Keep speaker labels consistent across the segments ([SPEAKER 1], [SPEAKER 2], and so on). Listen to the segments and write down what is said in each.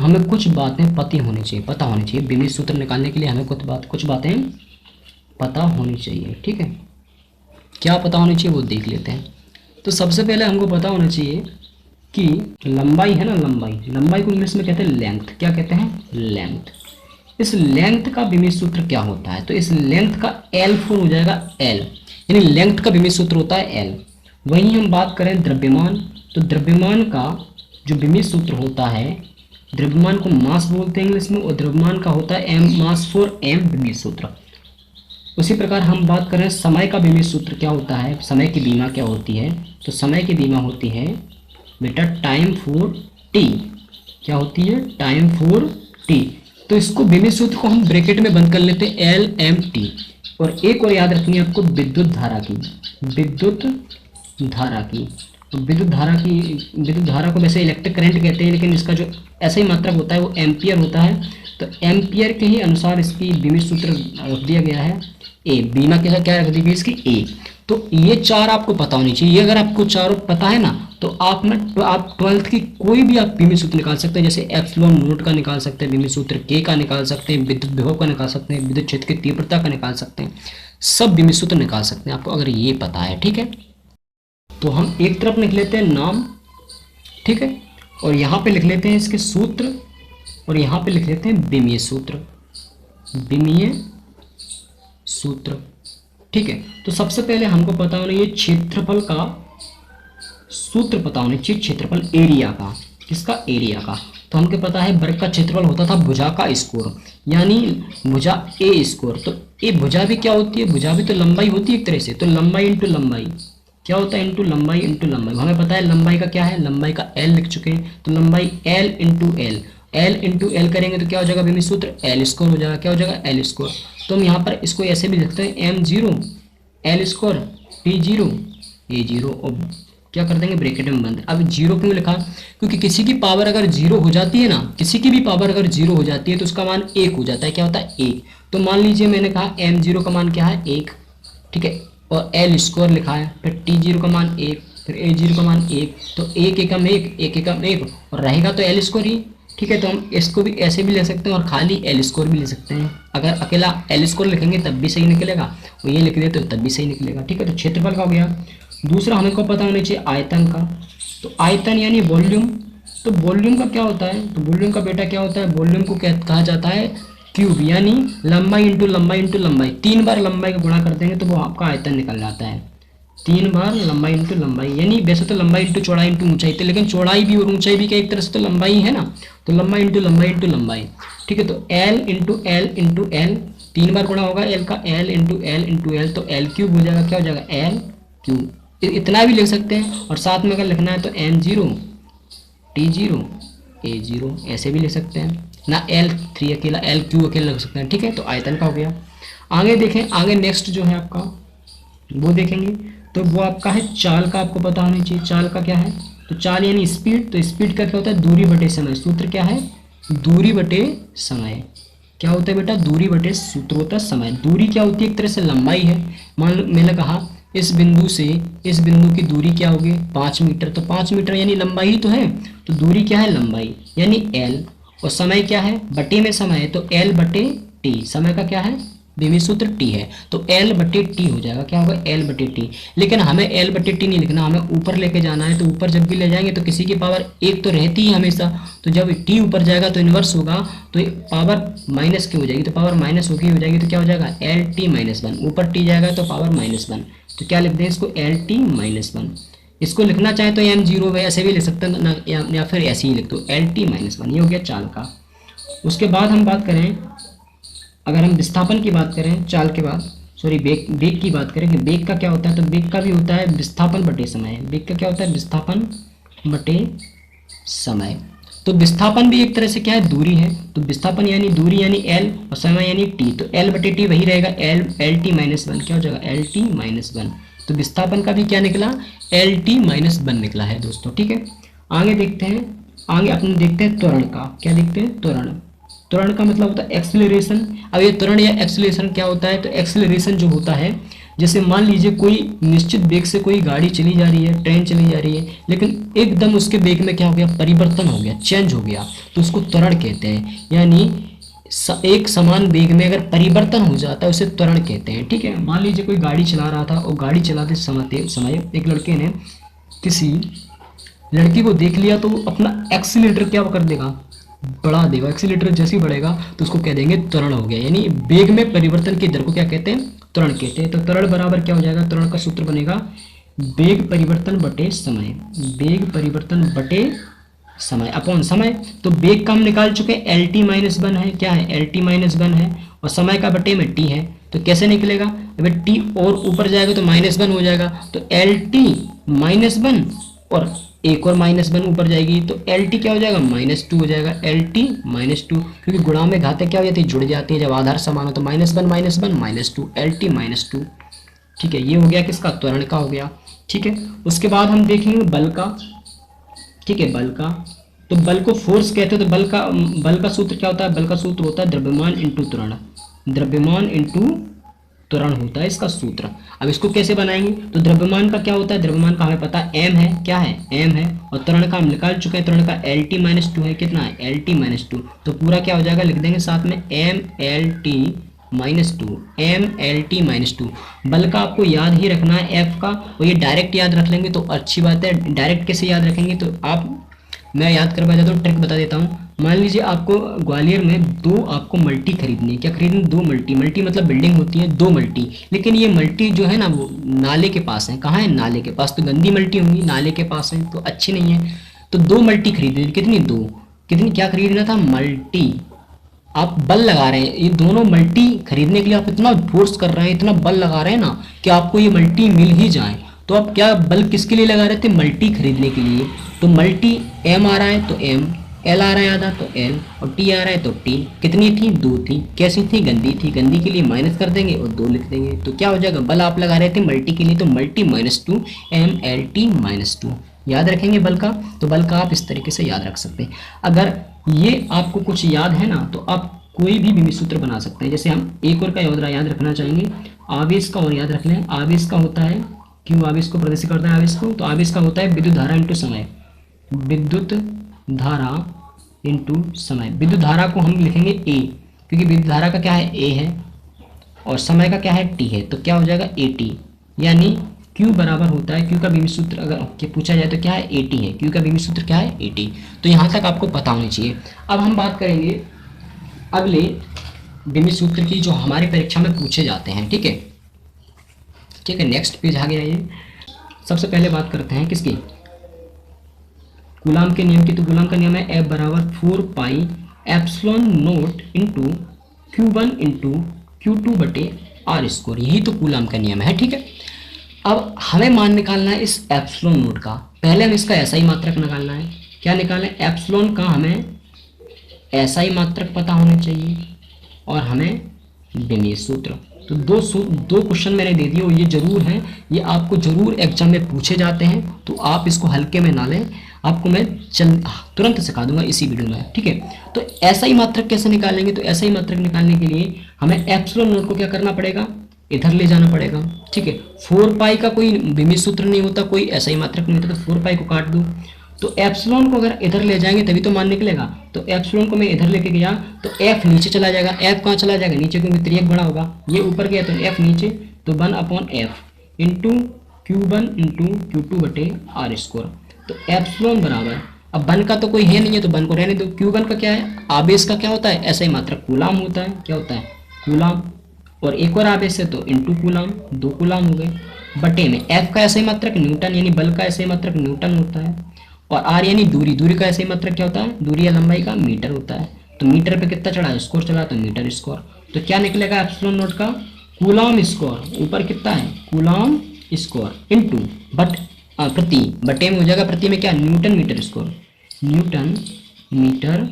[SPEAKER 1] हमें कुछ बातें पता होनी चाहिए। बीमित सूत्र निकालने के लिए हमें कुछ बातें पता होनी चाहिए। ठीक है, क्या पता होनी चाहिए वो देख लेते हैं। तो सबसे पहले हमको पता होना चाहिए कि लंबाई है ना, लंबाई को इंग्लिश में कहते हैं लेंथ। क्या कहते हैं? लेंथ। इस लेंथ का बीमित सूत्र क्या होता है? तो इस लेंथ का एल फॉर्म हो जाएगा एल, यानी लेंथ का बीमित सूत्र होता है एल। वहीं हम बात करें द्रव्यमान, तो द्रव्यमान का जो बीमित सूत्र होता है, द्रव्यमान को मास बोलते हैं इंग्लिश में, और द्रव्यमान का होता है एम, मास फॉर एम बीमित सूत्र। उसी प्रकार हम बात करें समय का बीमित सूत्र क्या होता है, समय की बीमा क्या होती है? तो समय की बीमा होती है बेटा टाइम फॉर टी। क्या होती है? Time for T. तो इसको बीमित सूत्र को हम ब्रैकेट में बंद कर लेते हैं एल एम टी। और एक और याद रखनी है आपको, विद्युत धारा की। तो विद्युत धारा को वैसे इलेक्ट्रिक करंट कहते हैं, लेकिन इसका जो ऐसा ही मात्रक होता है वो एम्पियर होता है। तो एम्पियर के ही अनुसार इसकी बीमित सूत्र रख दिया गया है ए। बीमा के क्या रख दी गई इसकी? ए। तो ये चार आपको पता होनी चाहिए। ये अगर आपको चारों पता है ना, तो आप 12th की कोई भी आप बीमित सूत्र निकाल सकते हैं। जैसे एप्सिलॉन नोट का निकाल सकते हैं बीमित सूत्र, के का निकाल सकते हैं, विद्युत विभव का निकाल सकते हैं, विद्युत क्षेत्र की तीव्रता का निकाल सकते हैं। सब बीमित सूत्र निकाल सकते हैं आपको अगर ये पता है। ठीक है, तो हम एक तरफ लिख लेते हैं नाम, ठीक है, और यहाँ पे लिख लेते हैं इसके सूत्र, और यहाँ पे लिख लेते हैं बीमीय सूत्र। ठीक है, तो सबसे पहले हमको पता होना ये क्षेत्रफल का सूत्र पता होना चाहिए, क्षेत्रफल एरिया का। किसका? एरिया का। तो हमको पता है वर्ग का क्षेत्रफल होता था भुजा का स्क्वायर, यानी भुजा ए स्क्वायर। तो ये भुजा भी क्या होती है? भुजा भी तो लंबाई होती है एक तरह से। तो लंबाई इंटू लंबाई क्या होता है? इंटू लंबाई इंटू लंबाई। हमें पता है लंबाई का क्या है, लंबाई का एल लिख चुके हैं। तो लंबाई L into L, L into L करेंगे तो क्या हो जाएगा बीमित सूत्र? एल स्क्वायर हो जाएगा। क्या हो जाएगा? L square. तो हम यहाँ पर इसको ऐसे भी लिखते हैं M zero L square T zero A zero, और क्या कर देंगे ब्रैकेट में बंद। अब जीरो क्यों लिखा? क्योंकि किसी की पावर अगर जीरो हो जाती है ना, किसी की भी पावर अगर जीरो हो जाती है तो उसका मान एक हो जाता है। क्या होता है? एक। तो मान लीजिए मैंने कहा एम जीरो का मान क्या है? एक। ठीक है, और एल स्क्वायर लिखा है, फिर टी जीरो का मान एक, फिर ए जीरो का मान एक। तो एक एकम एक, एक एकम एक, और रहेगा तो एल स्क्वायर ही। ठीक है, तो हम इसको भी ऐसे भी ले सकते हैं और खाली एल स्क्वायर भी ले सकते हैं। अगर अकेला एल स्क्वायर लिखेंगे तब भी सही निकलेगा, और ये लिख देते तो तब भी सही निकलेगा। ठीक है, तो क्षेत्रफल का हो गया। दूसरा हमें को पता होना चाहिए आयतन का। तो आयतन यानी वॉल्यूम। तो वॉल्यूम का क्या होता है? तो वॉल्यूम का बेटा क्या होता है? वॉल्यूम को क्या कहा जाता है? क्यूब, यानी लंबाई इंटू लंबाई इंटू लंबाई। 3 बार लंबाई का गुणा कर देंगे तो वो आपका आयतन निकल जाता है। 3 बार लंबाई इंटू लंबाई, यानी वैसे तो लंबाई इंटू चौड़ाई इंटू ऊंचाई थी, लेकिन चौड़ाई भी और ऊंचाई भी क्या एक तरह से तो लंबाई है ना। तो लंबाई इंटू लंबाई इंटू लंबाई। ठीक है, तो L into L into L, 3 बार गुणा होगा एल का, L into L into L, तो एल क्यूब हो जाएगा। क्या हो जाएगा? L cube. इतना भी लिख सकते हैं, और साथ में अगर लिखना है तो M zero T zero A zero ऐसे भी लिख सकते हैं ना। एल थ्री अकेला, एल क्यू अकेला लिख सकते हैं। ठीक है, तो आयतन का हो गया। आगे देखें, आगे नेक्स्ट जो है आपका वो देखेंगे, तो वो आपका है चाल का। आपको पता होनी चाहिए चाल का क्या है। तो चाल यानी स्पीड। तो स्पीड का क्या होता है? दूरी बटे समय। सूत्र क्या है? दूरी बटे समय। क्या होता है बेटा? दूरी बटे सूत्र होता है समय। दूरी क्या होती है? एक तरह से लंबाई है। मान लो मैंने कहा इस बिंदु से इस बिंदु की दूरी क्या होगी? 5 मीटर। तो 5 मीटर यानी लंबाई ही तो है। तो दूरी क्या है? लंबाई, यानी एल। और समय क्या है? बटे में समय है, तो एल बटे टी। समय का क्या है? बीमित सूत्र टी है, तो एल बटे टी हो जाएगा। क्या होगा? एल बटे टी। लेकिन हमें एल बटे टी नहीं लिखना, हमें ऊपर लेके जाना है। तो ऊपर जब भी ले जाएंगे तो किसी की पावर एक तो रहती ही हमेशा। तो जब टी ऊपर जाएगा तो इन्वर्स होगा, तो पावर माइनस की हो जाएगी। तो पावर माइनस होगी हो जाएगी, तो क्या हो जाएगा? L T minus 1। ऊपर टी जाएगा तो पावर -1। तो क्या लिख दें इसको? L T minus 1। इसको लिखना चाहे तो एम जीरो ऐसे भी लिख सकते हैं ना, या फिर ऐसे ही लिख दो एल टी माइनस 1। ये हो गया चाल का। उसके बाद हम बात करें, अगर हम विस्थापन की बात करें चाल के बाद, सॉरी वेग की बात करें कि वेग का क्या होता है, तो वेग का भी होता है विस्थापन बटे समय। वेग का क्या होता है? विस्थापन बटे समय। तो विस्थापन भी एक तरह से क्या है? दूरी है। तो विस्थापन यानी दूरी यानी एल, और समय यानी टी। तो एल बटे टी वही रहेगा, एल टी माइनस 1। क्या हो जाएगा? L T minus 1। तो विस्थापन का भी क्या निकला? एल टी माइनस 1 निकला है दोस्तों। ठीक है, आगे देखते हैं। आगे अपन देखते हैं त्वरण का। क्या देखते हैं? त्वरण। त्वरण का मतलब होता है एक्सेलरेशन। अब ये त्वरण या एक्सेलरेशन क्या होता है? तो एक्सेलरेशन जो होता है जैसे मान लीजिए कोई निश्चित वेग से कोई गाड़ी चली जा रही है, ट्रेन चली जा रही है, लेकिन एकदम उसके वेग में क्या हो गया, परिवर्तन हो गया, चेंज हो गया, तो उसको त्वरण कहते हैं। यानी एक समान वेग में अगर परिवर्तन हो जाता है उसे त्वरण कहते हैं। ठीक है, मान लीजिए कोई गाड़ी चला रहा था और गाड़ी चलाते समय एक लड़के ने किसी लड़की को देख लिया तो अपना एक्सीलेटर क्या कर देगा, बढ़ा देगा। एक्सीलेटर जैसे ही बढ़ेगा तो उसको कह देंगे त्वरण हो गया। यानी वेग में परिवर्तन की दर को क्या कहते हैं, त्वरण कहते हैं। तो त्वरण बराबर क्या हो जाएगा, त्वरण का सूत्र बनेगा वेग परिवर्तन बटे समय, वेग परिवर्तन बटे समय अपॉन समय। तो वेग का हम निकाल चुके हैं, एल टी माइनस वन है, क्या है, एल टी माइनस वन है, और समय का बटे में टी है। तो कैसे निकलेगा, अगर टी और ऊपर जाएगा तो माइनस वन हो जाएगा, तो एल टी माइनस वन और एक और माइनस वन ऊपर जाएगी तो एल टी क्या हो जाएगा, माइनस टू हो जाएगा, एल टी माइनस टू, क्योंकि गुणा में घातें क्या हो जाती है, जुड़ जाती है जब आधार समान हो। तो minus one minus two, L T minus to. ठीक है, ये हो गया किसका, त्वरण का हो गया। ठीक है, उसके बाद हम देखेंगे बल का। ठीक है, बल का, तो बल को फोर्स कहते हैं। तो बल का सूत्र क्या होता है, बल का सूत्र होता है द्रव्यमान इंटू त्वरण, द्रव्यमान इंटू त्वरण होता है इसका सूत्र। अब इसको कैसे बनाएंगे, तो द्रव्यमान का क्या होता है, द्रव्यमान का हमें पता है एम है, क्या है, एम है, और त्वरण का हम निकाल चुके हैं, त्वरण का एल टी माइनस टू है, कितना है, एल टी माइनस टू। तो पूरा क्या हो जाएगा, लिख देंगे साथ में M L T minus two, M L T minus two. बल का आपको याद ही रखना है एफ का, और ये डायरेक्ट याद रख लेंगे तो अच्छी बात है। डायरेक्ट कैसे याद रखेंगे, तो आप, मैं याद करवा देता हूँ, ट्रिक बता देता हूँ। मान लीजिए आपको ग्वालियर में दो आपको मल्टी खरीदनी है, क्या खरीदनी, दो मल्टी। मल्टी मतलब बिल्डिंग होती है, दो मल्टी, लेकिन ये मल्टी जो है ना वो नाले के पास है। कहाँ है, नाले के पास, तो गंदी मल्टी होंगी, नाले के पास है तो अच्छी नहीं है। तो दो मल्टी खरीदनी, कितनी, दो, कितनी, क्या खरीदना था, मल्टी। आप बल लगा रहे हैं, ये दोनों मल्टी खरीदने के लिए आप इतना फोर्स कर रहे हैं, इतना बल लगा रहे हैं ना कि आपको ये मल्टी मिल ही जाए। तो आप क्या बल किसके लिए लगा रहे थे, मल्टी खरीदने के लिए। तो मल्टी एम आ रहा है तो एम, एल आ रहा है आधा तो एल, और टी आ रहा है तो टी। कितनी थी, दो थी। कैसी थी, गंदी थी। गंदी के लिए माइनस कर देंगे और दो लिख देंगे। तो क्या हो जाएगा, बल आप लगा रहे थे मल्टी के लिए, तो multi minus two, M L T minus two. याद रखेंगे बल का, तो बल का आप इस तरीके से याद रख सकते हैं। अगर ये आपको कुछ याद है ना तो आप कोई भी विमित सूत्र बना सकते हैं। जैसे हम एक और का याद रखना चाहेंगे, आवेश का, और याद रख लें, आवेश का होता है, क्यों आवेश को प्रदर्शित करता है आवेश को, तो आवेश का होता है विद्युत धारा इंटू समय, विद्युत धारा इंटू समय। विद्युत धारा को हम लिखेंगे ए, क्योंकि विद्युत धारा का क्या है, ए है, और समय का क्या है, टी है, तो क्या हो जाएगा ए टी। यानी क्यू बराबर होता है, क्यू का विमित सूत्र अगर पूछा जाए तो क्या है, ए टी है, क्यू का विमित सूत्र क्या है, ए टी। तो यहाँ तक आपको पता होनी चाहिए। अब हम बात करेंगे अगले विमित सूत्र की जो हमारी परीक्षा में पूछे जाते हैं। ठीक है, ठीक है, नेक्स्ट पेज आ गया ये। सबसे पहले बात करते हैं किसकी, कूलाम के नियम की। तो कूलाम का नियम है F बराबर 4 pi epsilon note into Q1 into Q2 बटे आर स्क्वायर। यही तो कूलाम का नियम है। ठीक है, अब हमें मान निकालना है इस एप्सिलॉन नोट का। पहले हम इसका ऐसा ही मात्रक निकालना है। क्या निकालना है, एप्सिलॉन का हमें ऐसा ही मात्रक पता होना चाहिए, और हमें विमीय सूत्र। तो दो क्वेश्चन मैंने दे दिए, और ये जरूर हैं, ये आपको जरूर एग्जाम में पूछे जाते हैं, तो आप इसको हल्के में ना लें। आपको मैं तुरंत सिखा दूंगा इसी वीडियो में। ठीक है, तो ऐसा ही मात्रक कैसे निकालेंगे, तो ऐसा ही मात्रक निकालने के लिए हमें एप्सिलॉन नोट को क्या करना पड़ेगा, इधर ले जाना पड़ेगा। ठीक है, 4 पाई का कोई विमीय सूत्र नहीं होता, कोई ऐसा ही मात्रक नहीं होता, तो 4 पाई को काट दो। तो एप्सिलॉन को अगर इधर ले जाएंगे तभी तो मान निकलेगा। तो एप्सिलॉन को मैं इधर लेके गया तो एफ नीचे चला जाएगा। एफ कहाँ चला जाएगा, नीचे, क्योंकि त्रियक बड़ा होगा। ये ऊपर गया तो एफ नीचे, तो 1 upon F into Q1 into Q2 बटे आर स्क्वायर। तो एप्सिलॉन बराबर, अब 1 का तो कोई है नहीं है तो 1 को रहने दो। Q1 का क्या है, आवेश का क्या होता है, ऐसा ही मात्रक कूलाम होता है। क्या होता है, कूलाम, और एक और आवेश है तो इंटू कूलाम, 2 कूलाम हो गए, बटे में एफ का ऐसा ही मात्रक न्यूटन, यानी बल का ऐसा ही मात्रक न्यूटन होता है, और आर यानी दूरी, दूरी का ऐसे ही मात्रक क्या होता है, दूरी या लंबाई का मीटर होता है। तो मीटर पे कितना चढ़ा, स्क्वायर चला, तो मीटर स्क्वायर। तो क्या निकलेगा एप्सिलॉन नोट का, कूलाम स्क्वायर, ऊपर कितना है, कूलाम स्क्वायर इंटू प्रति, बटे में हो जाएगा प्रति में क्या, newton metre square, newton metre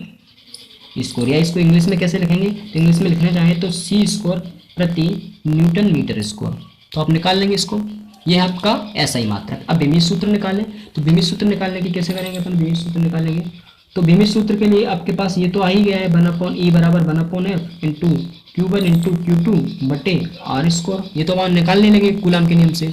[SPEAKER 1] square. या इसको इंग्लिश में कैसे लिखेंगे, तो इंग्लिश में लिखना चाहें तो सी स्क्वायर प्रति न्यूटन मीटर स्क्वायर। तो आप निकाल लेंगे इसको, ये है आपका ऐसा ही मात्रक। अब विमीय सूत्र निकालें, तो विमीय सूत्र निकालने की कैसे करेंगे अपन, विमीय सूत्र निकालेंगे तो विमीय सूत्र के लिए आपके पास ये तो आ ही गया है, 1/E बराबर 1/F into Q1 into Q2 बटे आर स्क्वायर। ये तो हम निकालने लगे कूलम के नियम से,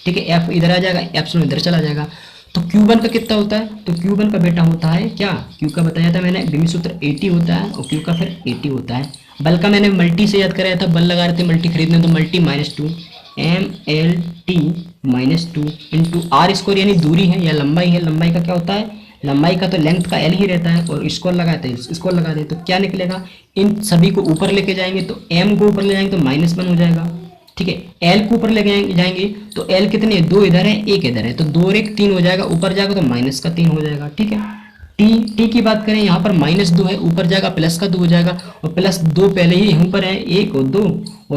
[SPEAKER 1] ठीक है। एफ इधर आ जाएगा, एप्सिलॉन इधर चला जाएगा। तो Q1 का कितना होता है, तो Q1 का बेटा होता है क्या, Q का बताया था मैंने, विमी सूत्र 80 होता है और Q का फिर 80 होता है। बल का मैंने मल्टी से याद कराया था, बल लगा रहे थे मल्टी खरीदने, तो multi -2 MLT -2 into r square, यानी दूरी है या लंबाई है। लंबाई का क्या होता है, लंबाई का तो लेंथ का L ही रहता है, और स्क्वायर लगाते हैं, स्क्वायर लगाते हैं तो क्या निकलेगा, इन सभी को ऊपर लेके जाएंगे तो M को ऊपर ले जाएंगे तो -1 हो जाएगा, ठीक है। L को ऊपर ले जाएंगे तो L कितने, 2 इधर है 1 इधर है, तो 2 और 1 3 हो जाएगा, ऊपर जाएगा तो -3 हो जाएगा, ठीक है। टी की बात करें, यहाँ पर -2 है, ऊपर जाएगा +2 हो जाएगा, और +2 पहले ही यहाँ पर है 1 और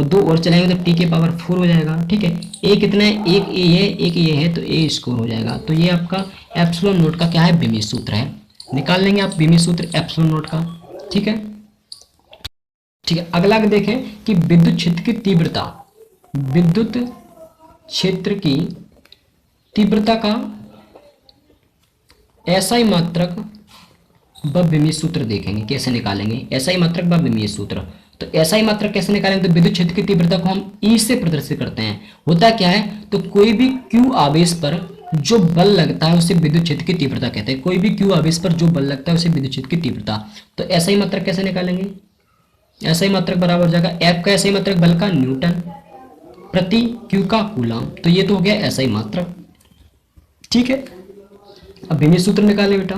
[SPEAKER 1] 2 और चलाएंगे तो टी के पावर 4 हो जाएगा, ठीक है। ए कितना है, एक ए है तो ए स्क्वायर हो जाएगा। तो ये आपका एप्सिलॉन नोट का क्या है, बीमी सूत्र है। निकाल लेंगे आप बीमी सूत्र एप्सिलॉन नोट का, ठीक है। ठीक है, अगला देखें कि विद्युत क्षेत्र की तीव्रता, विद्युत क्षेत्र की तीव्रता का एसआई मात्रक व विमीय सूत्र देखेंगे कैसे निकालेंगे, एसआई मात्रक व विमीय सूत्र। तो एसआई मात्रक कैसे निकालेंगे, तो विद्युत क्षेत्र की तीव्रता को हम ई से प्रदर्शित करते हैं। होता क्या है, तो कोई भी क्यू आवेश पर जो बल लगता है उसे विद्युत क्षेत्र की तीव्रता कहते हैं। कोई भी क्यू आवेश पर जो बल लगता है उसे विद्युत क्षेत्र की तीव्रता। तो एसआई मात्रक कैसे निकालेंगे, एसआई मात्रक बराबर हो जाएगा एफ का एसआई मात्रक बल का न्यूटन प्रति क्यू का कूलम। तो ये तो हो गया एसआई मात्रक, ठीक है। अब विमीय सूत्र निकालें बेटा,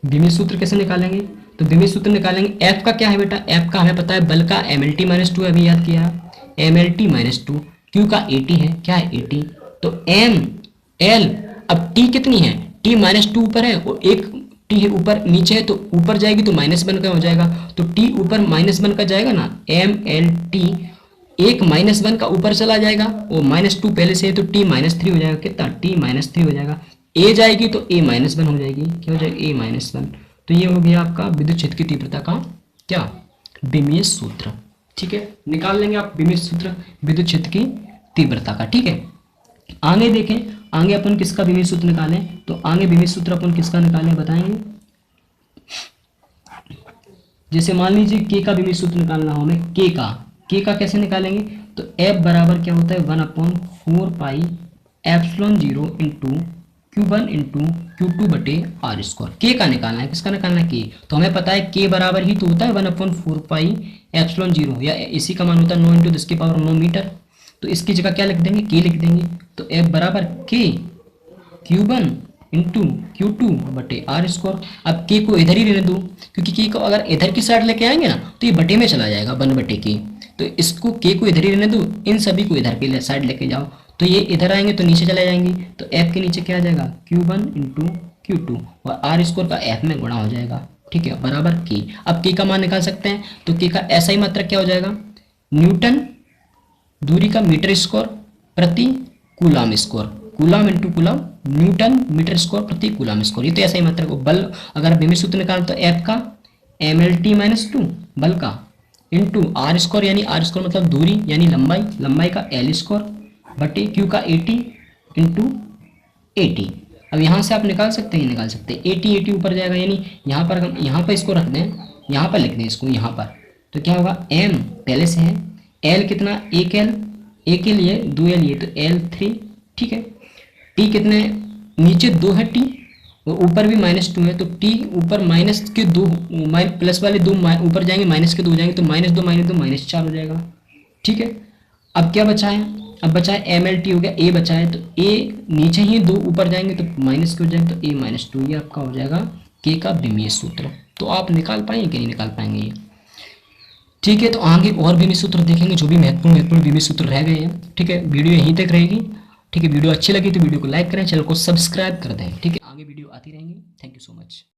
[SPEAKER 1] विमीय सूत्र कैसे निकालेंगे, तो विमीय सूत्र निकालेंगे, एफ का क्या है बेटा, एफ का हमें पता है बल का MLT -2 अभी याद किया है, MLT -2, क्यू का 80 है, क्या है 80, तो M L, अब T कितनी है, T -2 ऊपर है और एक T है ऊपर, नीचे है तो ऊपर जाएगी तो -1 का हो जाएगा, तो T ऊपर -1 का जाएगा ना, MLT एक -1 का ऊपर चला जाएगा और -2 पहले से है तो T -3 हो जाएगा, कितना T -3 हो जाएगा, ए जाएगी तो A -1 हो जाएगी, क्या हो जाएगा A -1। तो ये हो गया आपका विद्युत क्षेत्र की तीव्रता का क्या, विमीय सूत्र, ठीक है। निकाल लेंगे आप विमीय सूत्र विद्युत क्षेत्र की तीव्रता का, ठीक है। आगे देखें, आगे अपन किसका विमीय सूत्र निकालें, तो आगे विमीय सूत्र अपन किसका निकालें बताएंगे। जैसे मान लीजिए के का विमीय सूत्र निकालना हो हमें, के का कैसे निकालेंगे, तो F बराबर क्या होता है 1/4 pi epsilon 0 into Q1 into Q2 बटे आर स्क्वायर। के का निकालना है, किसका निकालना है, के, तो हमें पता है के बराबर ही तो होता है 1/4 पाई एप्सिलॉन 0, या इसी का मान होता है 9 × 10⁻9 मीटर। तो इसकी जगह क्या लिख देंगे, के लिख देंगे, तो F बराबर के Q1 इंटू Q2 बटे आर स्क्वायर। अब के को इधर ही रहने दो, क्योंकि के को अगर इधर की साइड लेके आएंगे ना तो ये बटे में चला जाएगा 1/के, तो इसको के को इधर ही रहने दो, इन सभी को इधर के साइड लेके जाओ, तो ये इधर आएंगे तो नीचे चले जाएंगे, तो F के नीचे क्या आ जाएगा Q1 इंटू Q2 और आर स्क्वायर का F में गुणा हो जाएगा, ठीक है, बराबर के। अब के का मान निकाल सकते हैं, तो के का एसआई मात्रक क्या हो जाएगा, न्यूटन दूरी का मीटर स्क्वायर प्रति coulomb square, coulomb into coulomb, newton metre square प्रति कूलम स्क्वायर। ये तो ऐसा ही मात्रक बल, अगर विमीय सूत्र निकाल तो F का MLT -2 बल का इंटू आर स्क्वायर, यानी आर स्क्वायर मतलब दूरी यानी लंबाई, लंबाई का L स्क्वायर बटे क्यू का 80 इंटू 80। अब यहाँ से आप निकाल सकते हैं, निकाल सकते हैं 80 ऊपर जाएगा, यानी यहाँ पर हम यहाँ पर इसको रख दें, यहाँ पर लिख दें इसको यहाँ पर, तो क्या होगा M पहले से है, L कितना, एक के लिए 2L ये तो L3, ठीक है। T कितने, नीचे 2 है T और ऊपर भी -2 है, तो T ऊपर माइनस के 2 प्लस वाले 2 ऊपर जाएंगे, माइनस के 2 जाएंगे तो -2 -4 हो जाएगा, ठीक है। अब क्या बचा है, अब बचा है MLT हो गया, A बचा है, तो A नीचे ही 2 ऊपर जाएंगे तो माइनस के हो जाएगा, तो A -2, ये आपका हो जाएगा के का विमीय सूत्र। तो आप निकाल पाएंगे कि नहीं निकाल पाएंगे ये, ठीक है। तो आगे और विमीय सूत्र देखेंगे जो भी महत्वपूर्ण विमीय सूत्र रह गए हैं, ठीक है। वीडियो यहीं तक रहेगी, ठीक है। वीडियो अच्छी लगी तो वीडियो को लाइक करें, चैनल को सब्सक्राइब कर दें, ठीक है। आगे वीडियो आती रहेंगी। Thank you so much.